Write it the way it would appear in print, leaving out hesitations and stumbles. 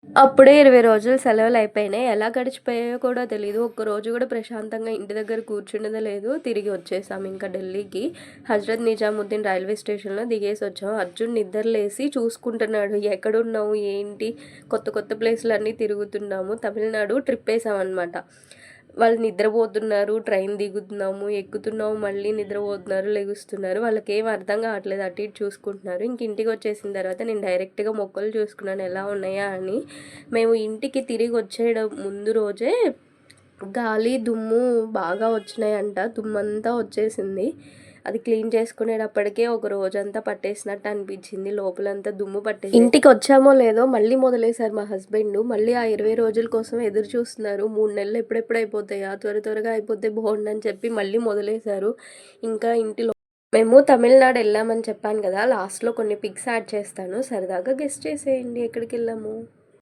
అప్పుడే 20 రోజులు సెలవులయిపోయినాయి. ఎలా గడిచిపోయాయో కూడా తెలీదు. ఒక్కరోజు కూడా ప్రశాంతంగా ఇంటి దగ్గర కూర్చున్నదే లేదు. తిరిగి వచ్చేసాం ఇంకా ఢిల్లీకి. హజరత్ నిజాముద్దీన్ రైల్వే స్టేషన్‌లో దిగేసొచ్చాం. అర్జున్ నిద్రలేసి చూసుకుంటున్నాడు. ఎక్కడున్నావు? ఏంటి? కొత్త కొత్త ప్లేసులన్నీ తిరుగుతున్నాము. తమిళనాడు ట్రిప్పేసామనమాట. వాళ్ళు నిద్రపోతున్నారు. ట్రైన్ దిగుతున్నాము, ఎక్కుతున్నాము, మళ్ళీ నిద్రపోతున్నారు, లెగుస్తున్నారు. వాళ్ళకేం అర్థం కావట్లేదు. అటు ఇటు చూసుకుంటున్నారు. ఇంక ఇంటికొచ్చేసిన తర్వాత నేను డైరెక్ట్‌గా మొక్కలు చూసుకున్నాను ఎలా ఉన్నాయా అని. మేము ఇంటికి తిరిగి వచ్చేయడం ముందు రోజే గాలి, దుమ్ము బాగా వచ్చినాయంట. దుమ్మంతా వచ్చేసింది. అది క్లీన్ చేసుకునేటప్పటికే ఒక రోజంతా పట్టేసినట్టు అనిపించింది. లోపలంతా దుమ్ము పట్టేసి ఇంటికి వచ్చామో లేదో మళ్ళీ మొదలేశారు మా హస్బెండ్. మళ్ళీ ఆ 20 రోజుల కోసం ఎదురు చూస్తున్నారు. 3 నెలలు ఎప్పుడెప్పుడు అయిపోతాయా, త్వరగా అయిపోతే బాగుండని చెప్పి మళ్ళీ మొదలేశారు. ఇంకా ఇంటిలో మేము తమిళనాడు వెళ్ళామని చెప్పాను కదా, లాస్ట్లో కొన్ని పిక్స్ యాడ్ చేస్తాను, సరదాగా గెస్ట్ చేసేయండి ఎక్కడికి వెళ్ళాము.